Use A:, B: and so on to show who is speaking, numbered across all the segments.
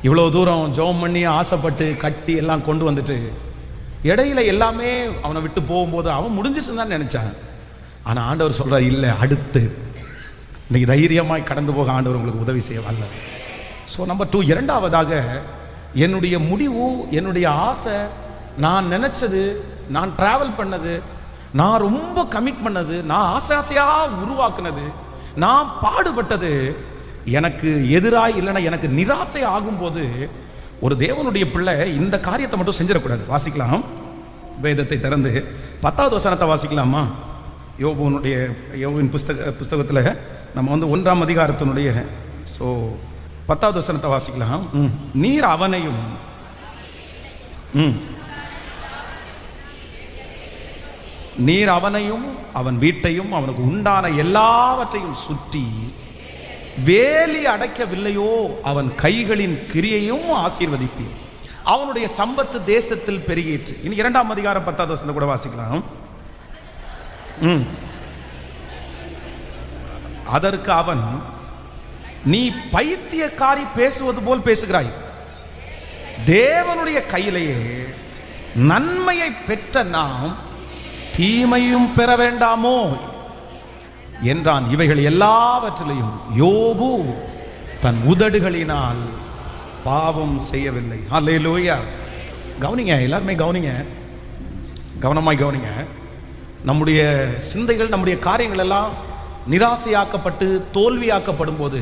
A: இவ்வளோ தூரம் ஜெபம் பண்ணி ஆசைப்பட்டு கட்டி எல்லாம் கொண்டு வந்துட்டு இடையில எல்லாமே அவனை விட்டு போகும்போது அவன் முடிஞ்சிச்சுன்னு தான் நினைச்சான். ஆனால் ஆண்டவர் சொல்றார், இல்லை, அடுத்து இன்னைக்கு தைரியமாய் கடந்து போக ஆண்டவர் உங்களுக்கு உதவி செய்ய வரல. ஸோ நம்பர் 2, இரண்டாவதாக என்னுடைய முடிவு, என்னுடைய ஆசை, நான் நினைச்சது, நான் டிராவல் பண்ணது, நான் ரொம்ப கமிட் பண்ணது, நான் ஆசையாக உருவாக்குனது, நான் பாடுபட்டது எனக்கு எதிராக இல்லைன்னா எனக்கு நிராசை ஆகும்போது ஒரு தேவனுடைய பிள்ளை இந்த காரியத்தை மட்டும் செஞ்சிடக்கூடாது. வாசிக்கலாம், வேதத்தை திறந்து 10வது வசனத்தை வாசிக்கலாமா? யோபுவின் புஸ்தகத்தில் நம்ம 1ஆம் அதிகாரத்தினுடைய 10வது வசனத்தை வாசிக்கலாம். நீர் அவனையும் அவன் வீட்டையும் அவனுக்கு உண்டான எல்லாவற்றையும் சுற்றி வேலி அடைக்கவில்லையோ, அவன் கைகளின் கிரியையும் ஆசீர்வதிப்பீர், அவனுடைய சம்பத்து தேசத்தில் பெருகிற்று. இனி 2ஆம் அதிகாரம் 10வது வசனத்தை கூட வாசிக்கலாம். அதற்கு அவன், நீ பைத்தியக்காரி பேசுவது போல் பேசுகிறாய், தேவனுடைய கையிலேயே நன்மையை பெற்ற நாம் தீமையும் பெற வேண்டாமோ என்றான். இவைகள் எல்லாவற்றிலையும் யோபு தன் உதடுகளினால் பாவம் செய்யவில்லை. அல்லேலூயா. கவனிங்க, எல்லாருமே கவனிங்க, கவனமாய் கவனிங்க. நம்முடைய சிந்தைகள், நம்முடைய காரியங்கள் எல்லாம் நிராசையாக்கப்பட்டு தோல்வியாக்கப்படும் போது,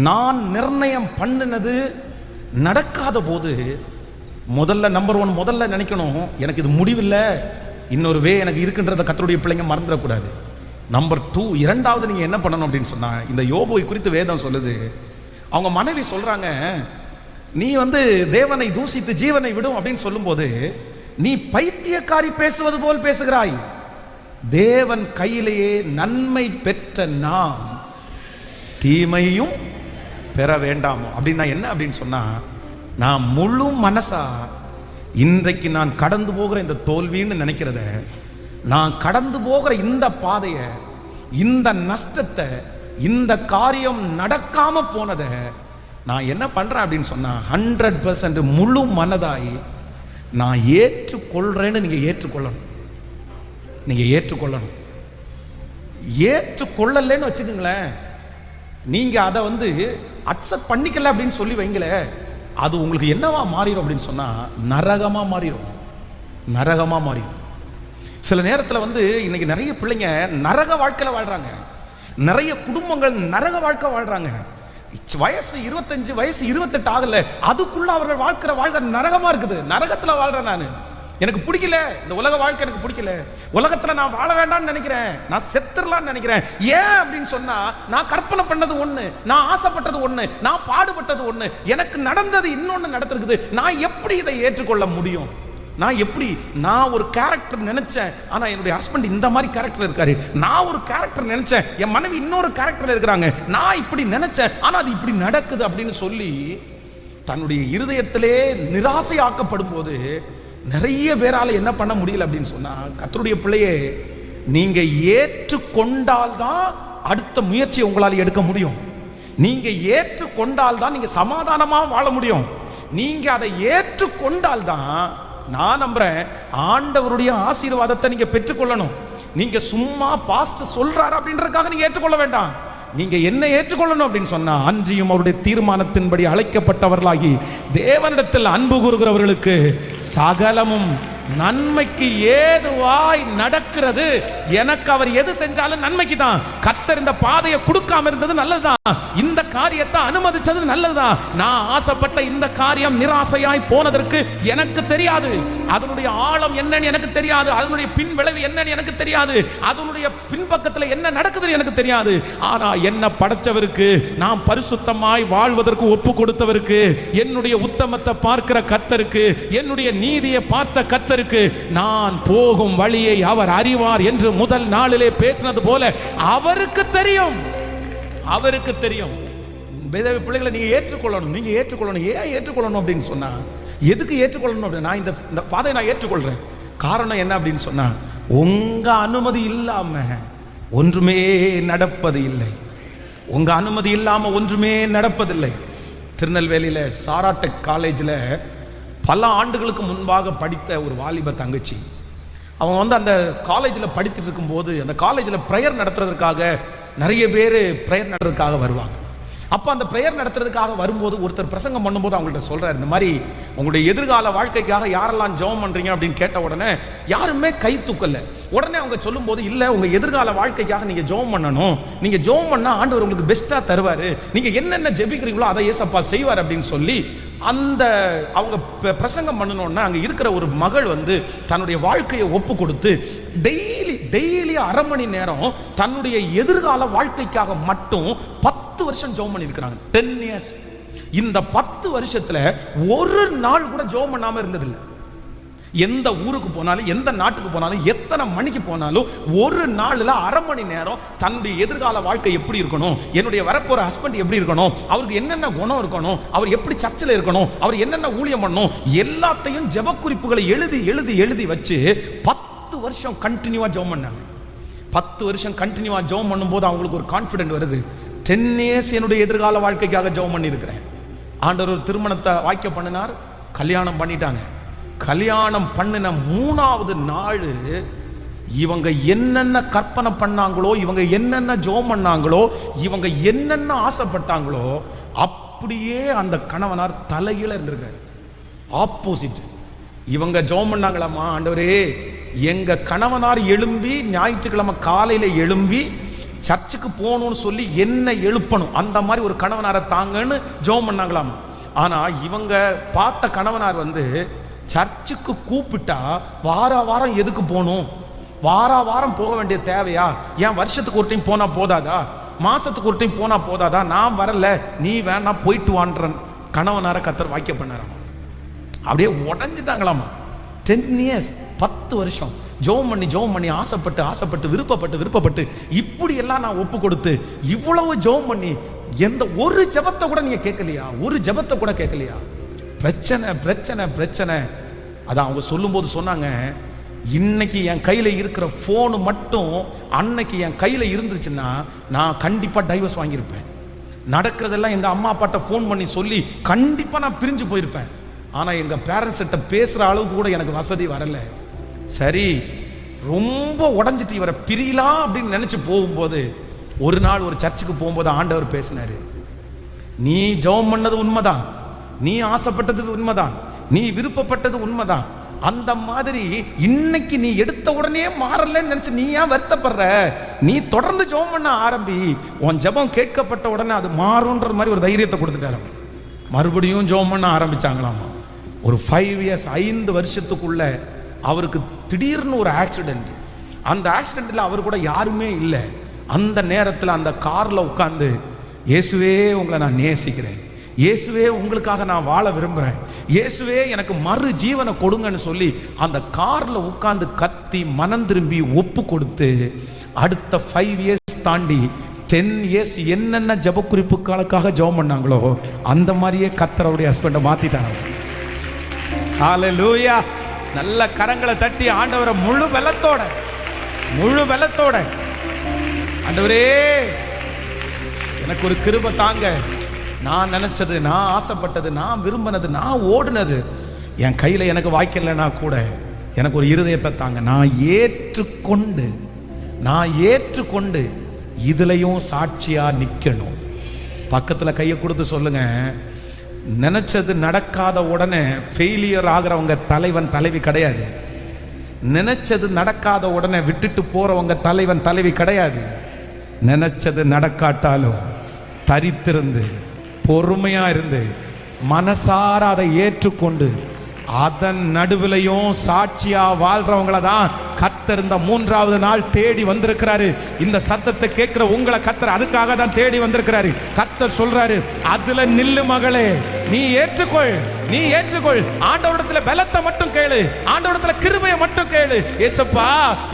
A: நான் நிர்ணயம் பண்ணினது நடக்காத போது முதல்ல நம்பர் 1 முதல்ல நினைக்கணும், எனக்கு இது முடிவில்லை, இன்னொரு எனக்கு இருக்கின்றத கர்த்தருடைய பிள்ளைங்க மறந்துடக்கூடாது. நம்பர் 2, இரண்டாவது நீங்க என்ன பண்ணணும் அப்படின்னு சொன்னா, இந்த யோபுவை குறித்து வேதம் சொல்லுது, அவங்க மனைவி சொல்றாங்க, நீ தேவனை தூசித்து ஜீவனை விடும் அப்படின்னு சொல்லும்போது, நீ பைத்தியக்காரி பேசுவது போல் பேசுகிறாய், தேவன் கையிலேயே நன்மை பெற்ற நாம் தீமையும் பெற வேண்டாமோ அப்படின்னா என்ன அப்படின்னு சொன்னா, நான் முழு மனசா இன்றைக்கு நான் கடந்து போகிற இந்த தோல்வின்னு நினைக்கிறத, நான் கடந்து போகிற இந்த பாதையை, இந்த நஷ்டத்தை, இந்த காரியம் நடக்காம போனதை நான் என்ன பண்றேன் அப்படின்னு சொன்னா 100% முழு மனதாய் நான் ஏற்றுக்கொள்றேன்னு நீங்க ஏற்றுக்கொள்ளணும். நீங்க ஏற்றுக்கொள்ளணும். ஏற்றுக்கொள்ளலன்னு வச்சுக்கோங்களேன், நீங்க அதை அக்செப்ட் பண்ணிக்கல அப்படின்னு சொல்லி வைங்களே, அது உங்களுக்கு என்னவா மாறிடும் அப்படின்னு சொன்னா நரகமா மாறிடும். நரகமா மாறிடும். சில நேரத்தில் இன்னைக்கு நிறைய பிள்ளைங்க நரக வாழ்க்கையில் வாழ்றாங்க, நிறைய குடும்பங்கள் நரக வாழ்க்கை வாழ்றாங்க. வயசு 25, வயசு 28 ஆகல, அதுக்குள்ள அவர்கள் வாழ்க்கை நரகமா இருக்குது. நரகத்துல வாழ்றேன் நான், எனக்கு பிடிக்கல, இந்த உலக வாழ்க்கை எனக்கு பிடிக்கல, உலகத்துல நான் வாழ வேண்டாம்னு நினைக்கிறேன், நான் செத்துறலாம்னு நினைக்கிறேன். ஏன் அப்படின்னு சொன்னா, நான் கற்பனை பண்ணது ஒண்ணு, நான் ஆசைப்பட்டது ஒண்ணு, நான் பாடுபட்டது ஒண்ணு, எனக்கு நடந்தது இன்னொன்னு நடந்திருக்குது. நான் எப்படி இதை ஏற்றுக்கொள்ள முடியும்? நான் எப்படி, நான் ஒரு கேரக்டர் நினைச்சேன், ஆனா என்னுடைய ஹஸ்பண்ட் இந்த மாதிரி கேரக்டர் இருக்காரு, நான் ஒரு கேரக்டர் நினைச்சேன், என் மனைவி இன்னொரு கேரக்டர் இருக்கிறாங்க, நான் இப்படி நினைச்சேன், ஆனா அது இப்படி நடக்குது அப்படின்னு சொல்லி தன்னுடைய இருதயத்திலே நிராசையாக்கப்படும் போது நிறைய பேரால என்ன பண்ண முடியல அப்படின்னு சொன்னா, கர்த்தருடைய பிள்ளையே, நீங்க ஏற்றுக்கொண்டால்தான் அடுத்த முயற்சி உங்களால் எடுக்க முடியும். நீங்க ஏற்றுக்கொண்டால்தான் நீங்க சமாதானமா வாழ முடியும். நீங்க அதை ஏற்றுக்கொண்டால்தான் நான் நம்புறேன் ஆண்டவருடைய ஆசீர்வாதத்தை நீங்க பெற்றுக்கொள்ளணும். நீங்க சும்மா பாஸ்ட் சொல்றாரு அப்படின்றதுக்காக நீங்க ஏற்றுக்கொள்ள வேண்டாம். நீங்க என்ன ஏற்றுக்கொள்ளணும் அப்படின்னு சொன்னா, அன்றியும் அவருடைய தீர்மானத்தின்படி அழைக்கப்பட்டவர்களாகி தேவனிடத்தில் அன்பு கூறுகிறவர்களுக்கு சகலமும் நன்மைக்கு ஏதுவாய் நடக்கிறது. எனக்கு அவர் எது செஞ்சாலும் நன்மைக்கு தான். கர்த்தர் இந்த பாதையை கொடுக்காம இருந்தது நல்லதுதான், இந்த காரியத்தை அனுமதிச்சது நல்லதுதான். நான் ஆசைப்பட்ட இந்த காரியம் நிராசையாய் போனதற்கு எனக்கு தெரியாது, அதனுடைய ஆழம் என்னன்னு எனக்கு தெரியாது, அதனுடைய பின் விளைவு என்னன்னு எனக்கு தெரியாது, அதனுடைய பின்பக்கத்தில் என்ன நடக்குதுன்னு எனக்கு தெரியாது. ஆனா என்ன படைச்சவருக்கு, நான் பரிசுத்தமாய் வாழ்வதற்கு ஒப்பு கொடுத்தவருக்கு, என்னுடைய உத்தமத்தை பார்க்கிற கர்த்தருக்கு, என்னுடைய நீதியை பார்த்த கர்த்தருக்கு, நான் போகும் வழியை அவர் அறிவார் என்று முதல் நாளிலே பேசினது போல அவருக்கு தெரியும். அவருக்கு தெரியும். பிள்ளைகளை நீங்க ஏற்றுக்கொள்ளணும். நீங்க ஏற்றுக்கொள்ளணும். ஏன் ஏற்றுக்கொள்ளணும் அப்படின்னு சொன்னா, எதுக்கு ஏற்றுக்கொள்ளணும் அப்படின்னா, இந்த பாதையை நான் ஏற்றுக்கொள்றேன். காரணம் என்ன அப்படின்னு சொன்னா, உங்க அனுமதி இல்லாம ஒன்றுமே நடப்பது இல்லை. உங்க அனுமதி இல்லாம ஒன்றுமே நடப்பதில்லை. திருநெல்வேலியில் சாராடெக் காலேஜில் பல ஆண்டுகளுக்கு முன்பாக படித்த ஒரு வாலிப தங்கச்சி. அவங்க வந்து அந்த காலேஜில் படித்துட்டு இருக்கும்போது அந்த காலேஜில் ப்ரேயர் நடத்துறதுக்காக நிறைய பேர் ப்ரேயர் நடத்துறதுக்காக வருவாங்க. அப்போ அந்த ப்ரேயர் நடத்துறதுக்காக வரும்போது ஒருத்தர் பிரசங்கம் பண்ணும்போது அவங்கள்ட்ட சொல்கிறார், இந்த மாதிரி உங்களுடைய எதிர்கால வாழ்க்கைக்காக யாரெல்லாம் ஜெபம் பண்ணுறீங்க அப்படின்னு கேட்ட உடனே யாருமே கை தூக்கலை. உடனே அவங்க சொல்லும்போது, இல்லை உங்கள் எதிர்கால வாழ்க்கைக்காக நீங்கள் ஜெபம் பண்ணணும், நீங்கள் ஜெபம் பண்ணால் ஆண்டவர் உங்களுக்கு பெஸ்ட்டாக தருவார், நீங்கள் என்னென்ன ஜெபிக்கிறீங்களோ அதை ஏசப்பா செய்வார் அப்படின்னு சொல்லி அந்த அவங்க பிரசங்கம் பண்ணணுன்னா அங்கே இருக்கிற ஒரு மகள் வந்து தன்னுடைய வாழ்க்கையை ஒப்பு கொடுத்து டெய்லி அரை மணி நேரம் தன்னுடைய எதிர்கால வாழ்க்கைக்காக மட்டும் 10 வருஷம் ஜெபம் பண்ணி இருக்கிறாங்க. 10 இயர்ஸ். இந்த 10 வருஷத்துல ஒரு நாள் கூட ஜெபம் பண்ணாம இருந்ததில்லை. எந்த ஊருக்கு போனாலும், எந்த நாட்டுக்கு போனாலும், எத்தனை மணிக்கு போனாலும் ஒரு நாளில் அரை மணி நேரம் தன்னுடைய எதிர்கால வாழ்க்கை எப்படி இருக்கணும், என்னுடைய வரப்போற ஹஸ்பண்ட் எப்படி இருக்கணும், அவருக்கு என்னென்ன குணம் இருக்கணும், அவர் எப்படி சர்ச்சில் இருக்கணும், அவர் என்னென்ன ஊழியம் பண்ணணும், எல்லாத்தையும் ஜெப குறிப்புகளை எழுதி எழுதி எழுதி வச்சு 10 வருஷம் கண்டினியூவா ஜெபம் பண்ணாங்க. 10 வருஷம் கண்டினியூவா ஜெபம் பண்ணும்போது அவங்களுக்கு ஒரு கான்ஃபிடென்ட் வருது. 10 இயர்ஸ் என்னுடைய எதிர்கால வாழ்க்கைக்காக ஜெபம் பண்ணி இருக்கிறேன். ஆண்டவர் ஒரு திருமணத்தை வாய்க்க பண்ணினார், கல்யாணம் பண்ணிட்டாங்க. கல்யாணம் பண்ணின 3வது நாள் இவங்க என்னென்ன கற்பனை பண்ணாங்களோ, இவங்க என்னென்ன ஜெபம் பண்ணாங்களோ, இவங்க என்னென்ன ஆசைப்பட்டாங்களோ அப்படியே அந்த கணவனார் தலையில இருந்திருக்காரு. ஆப்போசிட். இவங்க ஜெபம் பண்ணாங்களாமா, ஆண்டவரே எங்க கணவனார் எழும்பி ஞாயிற்றுக்கிழமை காலையில எழும்பி சர்ச்சுக்கு போகணும்னு சொல்லி என்ன எழுப்பணும், அந்த மாதிரி ஒரு கணவனாரை தாங்கன்னு ஜெபம் பண்ணாங்களாமா. ஆனா இவங்க பார்த்த கணவனார் வந்து சர்ச்சுக்கு கூப்பிட்டா வாரம் எதுக்கு போகணும், வாரம் போக வேண்டிய தேவையா, ஏன் வருஷத்துக்கு ஒரு டைம் போனா போதாதா, மாசத்துக்கு ஒரு டைம் போனா போதாதா, நான் வரல நீ வேணா போயிட்டு வான்ற கணவனார கர்த்தர் வாக்கிய பண்ணாராமா. அப்படியே உடஞ்சிட்டாங்களாமா. 10 இயர்ஸ், 10 வருஷம் ஜெபம் பண்ணி ஆசைப்பட்டு விருப்பப்பட்டு இப்படி எல்லாம் நான் ஒப்பு கொடுத்து இவ்வளவு ஜெபம் பண்ணி எந்த ஒரு ஜெபத்தை கூட நீங்க கேட்கலையா, ஒரு ஜெபத்தை கூட கேட்கலையா? பிரச்சனை. அதான் அவங்க சொல்லும்போது சொன்னாங்க, இன்னைக்கு என் கையில இருக்கிற போனு மட்டும் அன்னைக்கு என் கையில இருந்துச்சுன்னா நான் கண்டிப்பா டைவர்ஸ் வாங்கியிருப்பேன். நடக்கிறதெல்லாம் எங்க அம்மா அப்பாட்ட போன் பண்ணி சொல்லி கண்டிப்பா நான் பிரிஞ்சு போயிருப்பேன். ஆனா எங்க பேரண்ட்ஸ் கிட்ட பேசுற அளவுக்கு கூட எனக்கு வசதி வரல. சரி, ரொம்ப உடஞ்சிட்டு இவரை பிரியலாம் அப்படின்னு நினைச்சு போகும்போது ஒரு நாள் ஒரு சர்ச்சுக்கு போகும்போது ஆண்டவர் பேசினாரு, நீ ஜெபம் பண்ணது உண்மைதான், நீ ஆசைப்பட்டது உண்மைதான், நீ விருப்பப்பட்டது உண்மைதான், அந்த மாதிரி இன்னைக்கு நீ எடுத்த உடனே மாறலன்னு நினைச்சு நீ ஏன் வருத்தப்படுற, நீ தொடர்ந்து ஜெபம் பண்ண ஆரம்பி, உன் ஜெபம் கேட்கப்பட்ட உடனே அது மாறுன்ற மாதிரி ஒரு தைரியத்தை கொடுத்துட்டாரு. மறுபடியும் ஜெபம் பண்ண ஆரம்பிச்சாங்களாமா. ஒரு 5 இயர்ஸ், 5 வருஷத்துக்குள்ள அவருக்கு திடீர்னு ஒரு ஆக்சிடென்ட். அந்த ஆக்சிடென்ட்ல அவர் கூட யாருமே இல்லை. அந்த நேரத்தில் அந்த கார்ல உட்கார்ந்து, இயேசுவே உங்களை நான் நேசிக்கிறேன், இயேசுவே உங்களுக்காக நான் வாழ விரும்புகிறேன், இயேசுவே எனக்கு மறு ஜீவனை கொடுங்கன்னு சொல்லி அந்த கார்ல உட்கார்ந்து கத்தி மனம் திரும்பி ஒப்பு கொடுத்து அடுத்த 5 இயர்ஸ் தாண்டி 10 இயர்ஸ் என்னென்ன ஜெப குறிப்புகளுக்காக ஜெபம் பண்ணாங்களோ அந்த மாதிரியே கர்த்தர் அவருடைய ஹஸ்பண்டை மாத்திட்டாங்க. ஹல்லேலூயா. நல்ல கரங்களை தட்டி ஆண்டவரை முழு பலத்தோட ஆண்டவரே எனக்கு ஒரு கிருபை தாங்க, நான் நினைச்சது, நான் ஆசைப்பட்டது, நான் விரும்பினது, நான் ஓடுனது என் கையில எனக்கு வாய்க்கலைன்னா கூட எனக்கு ஒரு இருதயத்தை தாங்க, நான் ஏற்றுக்கொண்டு இதுலயும் சாட்சியா நிக்கணும். பக்கத்துல கையை கொடுத்து சொல்லுங்க, நினைச்சது நடக்காத உடனே ஃபெயிலியர் ஆகிறவங்க தலைவன் தலைவி கிடையாது. நினைச்சது நடக்காத உடனே விட்டுட்டு போறவங்க தலைவன் தலைவி கிடையாது. நினைச்சது நடக்காட்டாலும் தரித்திருந்து பொறுமையா இருந்து மனசார அதை ஏற்றுக்கொண்டு அதன் நடுவிலையும் சாட்சியா வாழ்றவங்கள தான் கர்த்தர் இந்த 3வது நாள் தேடி வந்திருக்கிறாரு. இந்த சத்தத்தை கேட்கிற உங்களை கர்த்தர் அதுக்காக தான் தேடி வந்திருக்கிறாரு. கர்த்தர் சொல்றாரு, அதுல நில்லு மகளே, நீ ஏற்றுக்கொள். ஆண்டவரிடத்துல பலத்தை மட்டும் கேளு, ஆண்டவரிடத்துல கிருபையை மட்டும் கேளு. ஏசப்பா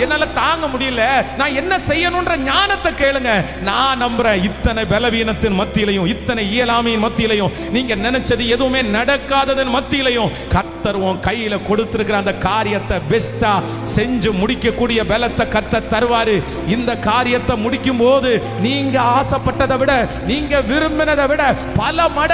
A: என்னால தாங்க முடியல, நான் என்ன செய்யணும்ன்ற ஞானத்தை கேளுங்க. நான் நம்புறேன், இத்தனை பலவீனத்தின் மத்தியிலையும், இத்தனை இயலாமையின் மத்தியிலையும், நீங்க நினைச்சது எதுவுமே நடக்காததன் மத்தியிலையும் கர்த்தர் உன் கையில கொடுத்திருக்கிற அந்த காரியத்தை பெஸ்டா செஞ்சு முடிக்கக்கூடிய பலத்தை கர்த்தர் தருவாரு. இந்த காரியத்தை முடிக்கும் போது நீங்க ஆசைப்பட்டதை விட, நீங்க விரும்பினதை விட பல மடங்கு